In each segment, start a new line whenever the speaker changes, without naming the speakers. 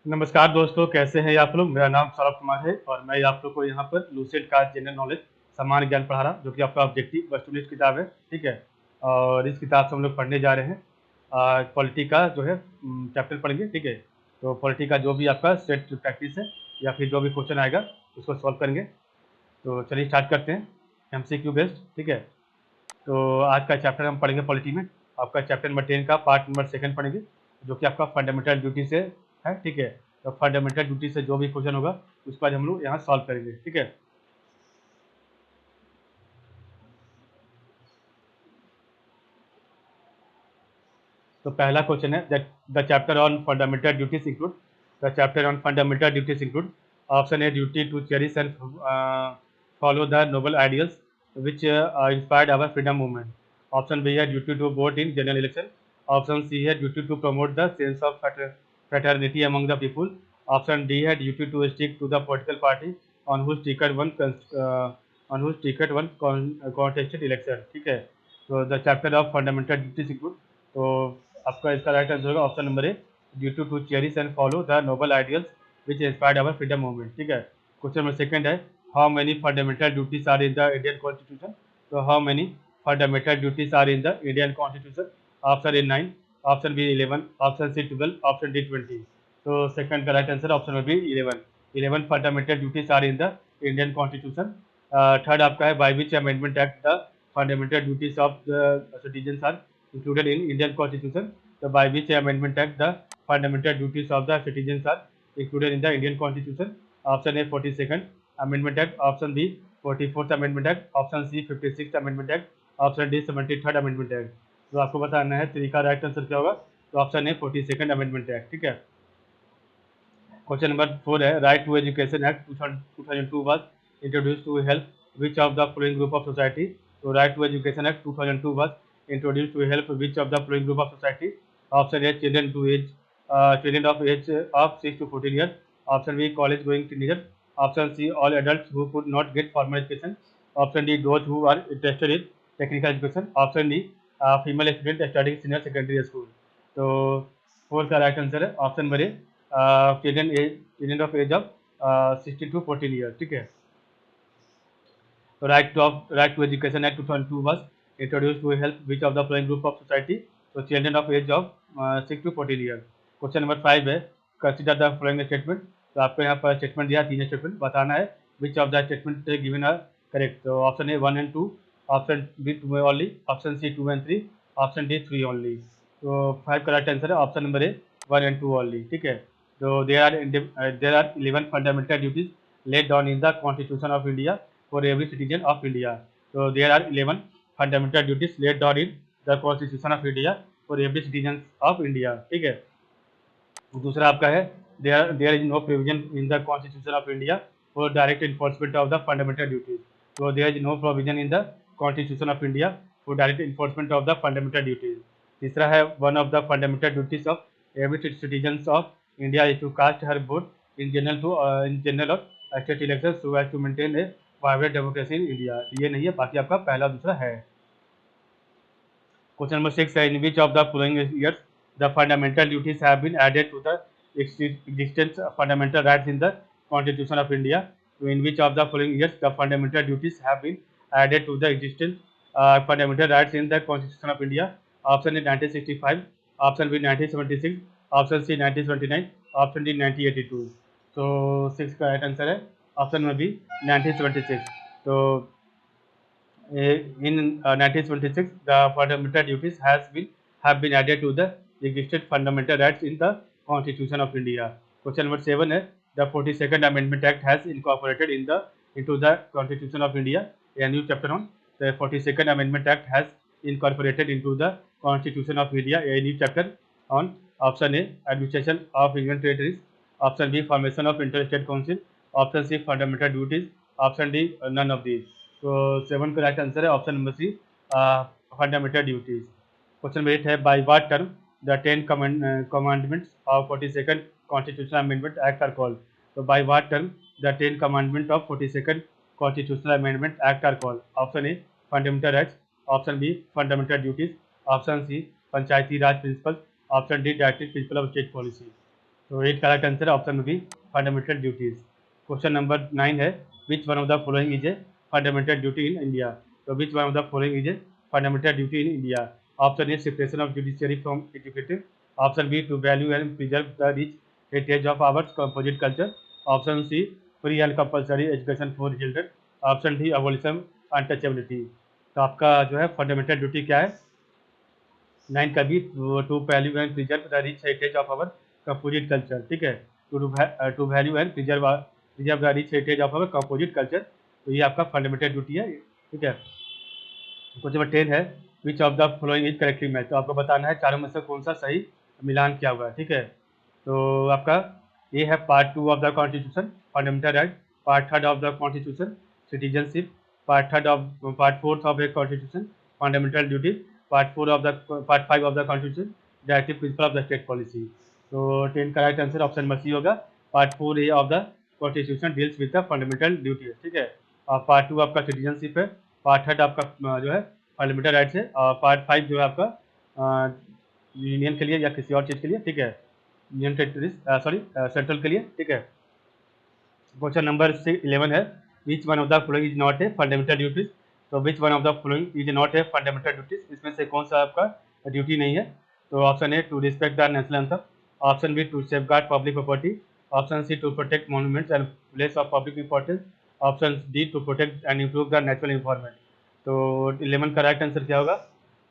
नमस्कार दोस्तों, कैसे हैं आप लोग। मेरा नाम सौरभ कुमार है और मैं आप लोग को यहाँ पर लूसेंट का जनरल नॉलेज सामान्य ज्ञान पढ़ा रहा, जो कि आपका ऑब्जेक्टिव वस्तुनिष्ठ किताब है। ठीक है। और इस किताब से हम लोग पढ़ने जा रहे हैं पॉलिटी का जो है चैप्टर पढ़ेंगे। ठीक है। तो पॉलिटी का जो भी आपका सेट प्रैक्टिस है या फिर जो भी क्वेश्चन आएगा उसको सॉल्व करेंगे। तो चलिए स्टार्ट करते हैं। MCQ based. ठीक है। तो आज का चैप्टर हम पढ़ेंगे पॉलिटी में। आपका चैप्टर नंबर 10 का पार्ट नंबर 2 पढ़ेंगे, जो कि आपका फंडामेंटल ड्यूटी से है। ठीक है। तो फंडामेंटल ड्यूटी से जो भी क्वेश्चन होगा उसको आज हम लोग यहाँ सॉल्व करेंगे। ठीक है। तो पहला क्वेश्चन है that the chapter on fundamental duties include the chapter on fundamental duties include option A duty to cherish and follow the noble ideals which inspired our freedom movement. Option B है duty to vote in general election. Option C है duty to promote the sense of fraternity among the people. Option D है duty to stick to the political party on whose ticket one contested election. ठीक है। तो the chapter of fundamental duties include, तो आपका इसका right answer होगा option number A, duty to cherish and follow the noble ideals which inspired our freedom movement. ठीक है। Question number second है how many fundamental duties are in the Indian constitution. तो how many fundamental duties are in the Indian constitution. Option A 9, option B 11, option C 12, option D 20। तो second का right answer option number B 11। 11 fundamental duties are in the Indian constitution. Third आपका है by which amendment act the fundamental duties of the citizen are included in Indian Constitution. So by which amendment act the fundamental duties of the citizens are included in the Indian Constitution. Option A 42nd Amendment Act, option B 44th Amendment Act, option C 56th Amendment Act, option D 73rd Amendment Act. तो आपको बताना है तरीका right answer क्या होगा। तो option ए 42nd amendment act. ठीक है। क्वेश्चन नंबर 4 है right to education act 2002 was introduce to help which of the following group of society. तो right to education act 2002 was introduce to help which of the following group of society. Option A children of age of 6 to 14 year. Option B college going teenager. Option C all adult who could not get formal education. Option D those who are interested in technical education. Option D female student studying senior secondary school. तो fourth का right answer है option number A children of age of 16 to 14 year. ठीक है। तो right to education act 2002 was introduce to help which of the following group of society. तो children of age of 6 to 14 year. Question number 5 है consider the following statement. तो आपको यहाँ पर statement दिया, 3 स्टेटमेंट बताना है which of the statement given are correct. तो option A 1 and 2, option B 2 only, option C 2 and 3, option D 3 only. तो 5 का राइट आंसर है option number A 1 and 2 only. ठीक है। तो there are 11 fundamental duties laid down in the Constitution of India for every citizen of India. So there are 11 fundamental duties laid down in the Constitution of India for every citizen of India. ठीक है। दूसरा आपका है there is no provision in the constitution of India for direct enforcement of the fundamental duties. तो there is no provision in the constitution of India for direct enforcement of the fundamental duties. तीसरा है one of the fundamental duties of every citizen of India is to cast her vote in general of state election so as to maintain a vibrant democracy in India. ये नहीं है, बाकी आपका पहला दूसरा है। Question number 6 है in which of the following years the fundamental duties have been added to the existing fundamental rights in the Constitution of India. So in which of the following years the fundamental duties have been added to the existing fundamental rights in the Constitution of India. Option A 1965, option B 1976, option C 1979, option D 1982. So 6 का right answer है option में B 1976। तो in 1926, the fundamental duties have been added to the existing fundamental rights in the Constitution of India. Question number 7 है the 42nd Amendment Act has incorporated into the Constitution of India a new chapter on the 42nd Amendment Act has incorporated into the Constitution of India a new chapter on option A administration of Union territories, option B formation of interstate council, option C fundamental duties, option D none of these. तो 7 का right answer है option number C fundamental duties. Question number 8 है by what term the 10 commandments of 42nd constitutional amendment act are called. तो by what term the 10 commandment of 42nd constitutional amendment act are called. Option A fundamental rights, option B fundamental duties, option C Panchayati Raj principle, option D directive principle of state policy. तो eight correct answer option में B fundamental duties. Question number 9 है which one of the following is a fundamental duty in India. तो which one of the following is a fundamental duty in India. Option A separation of judiciary from executive. Option B to value and preserve the rich heritage of our composite culture. Option C free and compulsory education for children. Option D abolition untouchability. तो आपका जो है fundamental duty क्या है 9 का B to value and preserve the rich heritage of our composite culture. ठीक है, to value and preserve the rich heritage of our composite culture. तो ये आपका फंडामेंटल ड्यूटी है। ठीक है, क्वेश्चन नंबर 10 है which of the following is correctly match. तो आपको बताना है चारों में से कौन सा सही मिलान किया हुआ है। ठीक है, तो आपका ये है part 2 of the constitution fundamental right, part 3 of the constitution citizenship, part 4 of the constitution fundamental duty, part 5 of the constitution directive principle of the state policy. तो 10 का right answer option number C होगा। Part 4 A of the constitution deals with the fundamental duty. ठीक है, और part 2 आपका citizenship है, part 3 आपका जो है फंडामेंटल राइट्स है, और पार्ट 5 जो है आपका यूनियन के लिए या किसी और चीज़ के लिए। ठीक है, यूनियन टेरिटरीज सॉरी सेंट्रल के लिए। ठीक है, क्वेश्चन नंबर 11 है which one of the following is not a fundamental duties. तो which one of the following is not a fundamental duties, इसमें से कौन सा आपका ड्यूटी नहीं है। तो option A to respect the national anthem, option B to safeguard public property, option C to protect monuments and place of public importance, option D to protect and improve the natural environment. तो 11 का right answer क्या होगा।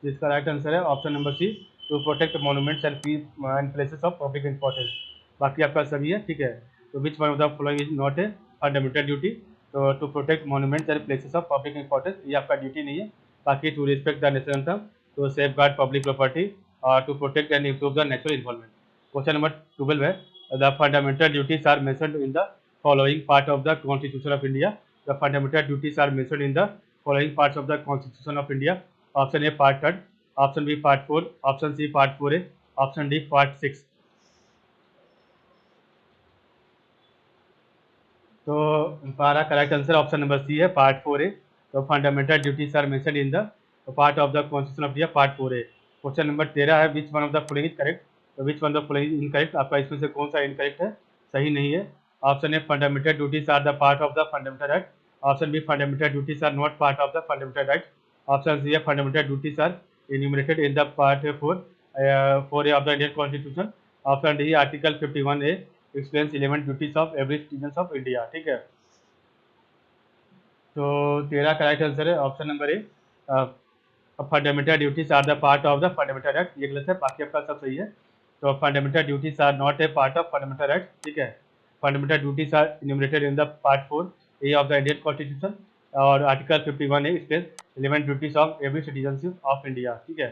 इसका right answer है option number C to protect monuments and places of public importance. बाकी आपका सभी है। ठीक है, तो which one of the following is not a fundamental duty. तो to protect monuments and places of public importance ये आपका ड्यूटी नहीं है। बाकी to respect the national anthem, to safeguard public property और to protect and improve the natural environment. Question number 12 है the fundamental duties are mentioned in the following part of the constitution of India. The fundamental duties are mentioned in the following parts of the constitution of India. Option A part 3, option B part 4, option C part 4 A, option D part 6। तो हमारा correct answer option number C है part 4 A. तो fundamental duties are mentioned in the part of the constitution of India part 4 A. Question number 13 है which one of the following is correct. तो which one of the following is incorrect, आपका इसमें से कौन सा incorrect है, सही नहीं है। Option A fundamental duties are the part of the fundamental right, option B fundamental duties are not part of the fundamental right, option C है fundamental duties are enumerated in the part 4A of the Indian Constitution, option D article 51A explains 11 duties of every citizen of India। ठीक है, तो 13 का right answer है option number A fundamental duties are the part of the fundamental right. ये गलत है, बाकी आपका सब सही है। तो fundamental duties are not a part of fundamental right. ठीक है, fundamental duties are enumerated in the part 4A of the Indian Constitution और article 51A explains 11 duties of every citizenship of India। ठीक है,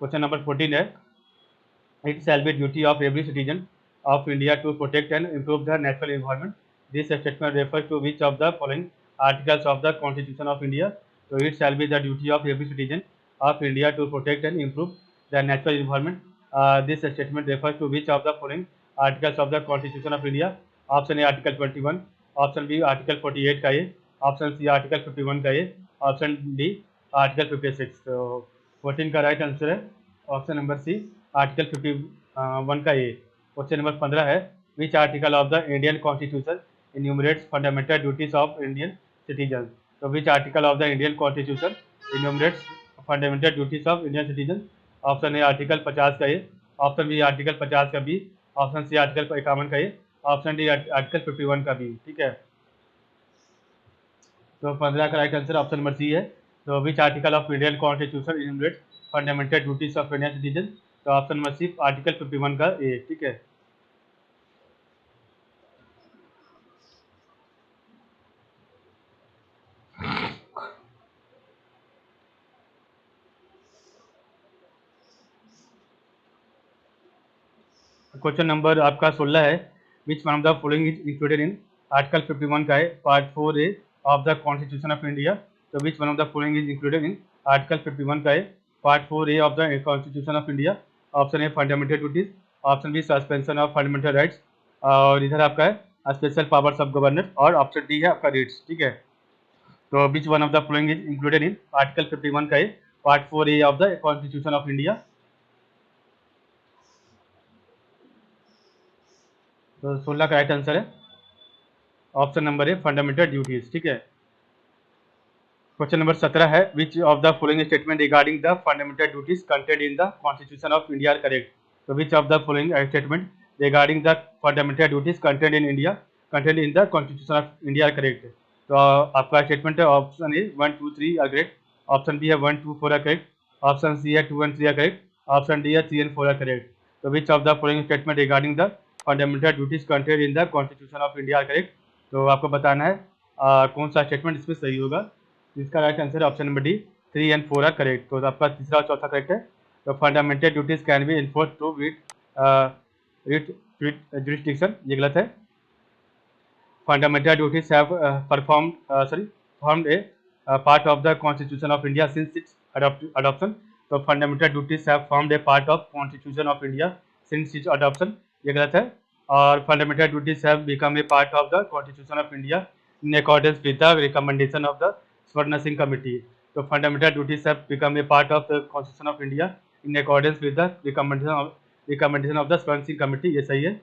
क्वेश्चन नंबर 14 है it shall be duty of every citizen of India to protect and improve the natural environment. This statement refers to which of the following articles of the Constitution of India? So it shall be the duty of every citizen of India to protect and improve the natural environment. This statement refers to which of the following articles of the Constitution of India? Option A Article 21, option B Article 48 का A, option C Article 51 का A, option D Article 56। तो 14 का right answer है option number C article 51 का ए। Question number 15 है विच article of the Indian constitution enumerates fundamental duties of Indian citizens। तो which article of the Indian constitution enumerates fundamental duties of Indian citizens। Option A article 50 का ए, option B article 50 का B, option C article 51 का ए, option D article 51 का B. ठीक है, तो 15 का right answer option number C है। तो which article of Indian constitution enumerates fundamental duties of Indian citizens। तो ऑप्शन नंबर सी आर्टिकल 51 का ए। ठीक है, क्वेश्चन नंबर आपका 16 है which one of the following is included in article 51 का है part 4A of the constitution of India. तो which one of the following is included in article 51 का है part 4A of the constitution of India. Option A fundamental duties, option B suspension of fundamental rights और इधर आपका है special powers of governor और option D है आपका reads. ठीक है, तो which one of the following is included in article 51 का है part 4A of the constitution of India. तो 16 का राइट आंसर है option number A fundamental duties. ठीक है, क्वेश्चन नंबर 17 है which of the following statement regarding the fundamental duties content in the constitution of India are correct. तो which of the following statement regarding the fundamental duties content in India content in the constitution of India are correct. तो आपका statement है option A 1 2 3 are correct, option B है 1 2 4 are correct, option C है 2 and 3 are correct, option D है 3 and 4 are correct. तो which of the following statement regarding the fundamental duties content in the constitution of India are correct. तो आपको बताना है कौन सा स्टेटमेंट इसमें सही होगा। इसका राइट आंसर है option number D 3 and 4 are correct. तो आपका तीसरा और चौथा करेक्ट है। तो fundamental duties can be enforce to writ jurisdiction, ये गलत है। Fundamental duties have formed a part of the constitution of India since its adoption। तो fundamental duties have formed a part of constitution of India since its adoption, ये गलत है। और fundamental duties have become a part of the constitution of India in accordance with the recommendation of the Swarna Singh committee। तो fundamental duties have become a part of the constitution of India in accordance with the recommendation of the Swarna Singh committee, ये सही है।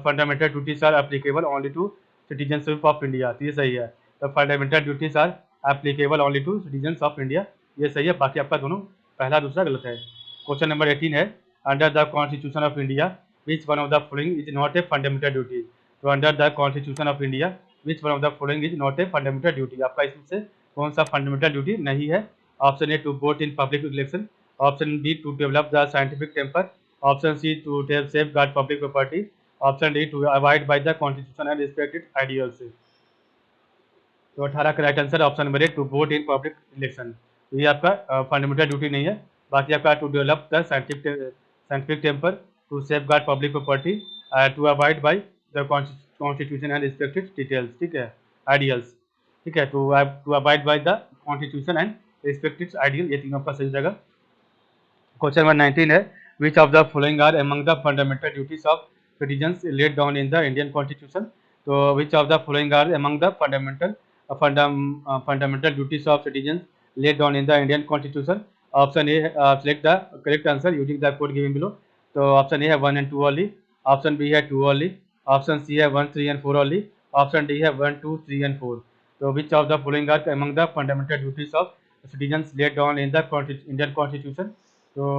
Fundamental duties are applicable only to citizenship of India, तो ये सही है। तो fundamental duties are applicable only to citizens of India, ये सही है। बाकी आपका दोनों पहला दूसरा गलत है। क्वेश्चन नंबर 18 है under the constitution of India which one of the following is not a fundamental duty. तो under the constitution of India which one of the following is not a fundamental duty, आपका इसमें से कौन सा fundamental duty नहीं है। Option A to vote in public election, option B to develop the scientific temper, option C to safeguard public property, option D to avoid by the constitution and respect its ideals. तो 18 का right answer option number A to vote in public election. तो ये आपका fundamental duty नहीं है। बाकी आपका to develop the scientific temper, to safeguard public property, to avoid by the constitution and respect its details, ठीक है, ideals. ठीक है, to avoid by the constitution and respect its ideal, ये तीनों का सही जगह। क्वेश्चन नंबर 19 है which of the following are among the fundamental duties of citizens laid down in the Indian constitution. तो which of the following are among the fundamental duties of citizens laid down in the Indian Constitution। Option A select the correct answer using the code given below। तो option ए है 1 and 2 only, option B है 2 only, option C है 1 3 and 4 only, option D है 1 2 3 and 4। तो which of the following are among the fundamental duties of citizens laid down in the Indian constitution. तो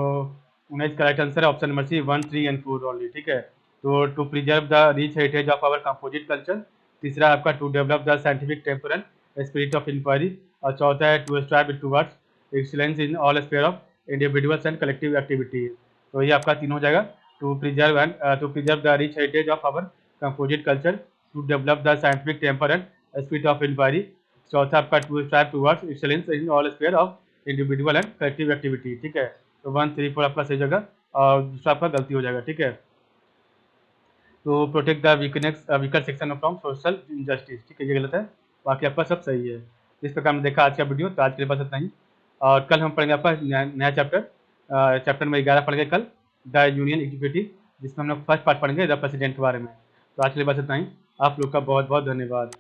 19 का right answer है option number C 1 3 and 4 only। ठीक है, तो to preserve the rich heritage of our composite culture, तीसरा आपका to develop the scientific temper and spirit of inquiry, और चौथा है to strive towards excellence in all sphere of individuals and collective activity. तो ये आपका तीनों जगह to preserve the rich heritage of our composite culture, to develop the scientific temper and spirit of inquiry, चौथा आपका to strive towards excellence in all sphere of individual and collective activity. ठीक है, तो 1 3 4 आपका सही जगह और दूसरा आपका गलती हो जाएगा। ठीक है, तो protect the weaker section from social injustice, ठीक है, ये गलत है। बाकी आपका सब सही है। इस प्रकार हमने देखा आज का वीडियो, तो आज के लिए बस इतना ही। और कल हम पढ़ेंगे आपका नया चैप्टर नंबर 11 पढ़ेंगे कल, द यूनियन एग्जीक्यूटिव, जिसमें हम लोग फर्स्ट पार्ट पढ़ेंगे द प्रेसिडेंट के बारे में। तो आज के लिए बस इतना ही। आप लोग का बहुत बहुत धन्यवाद।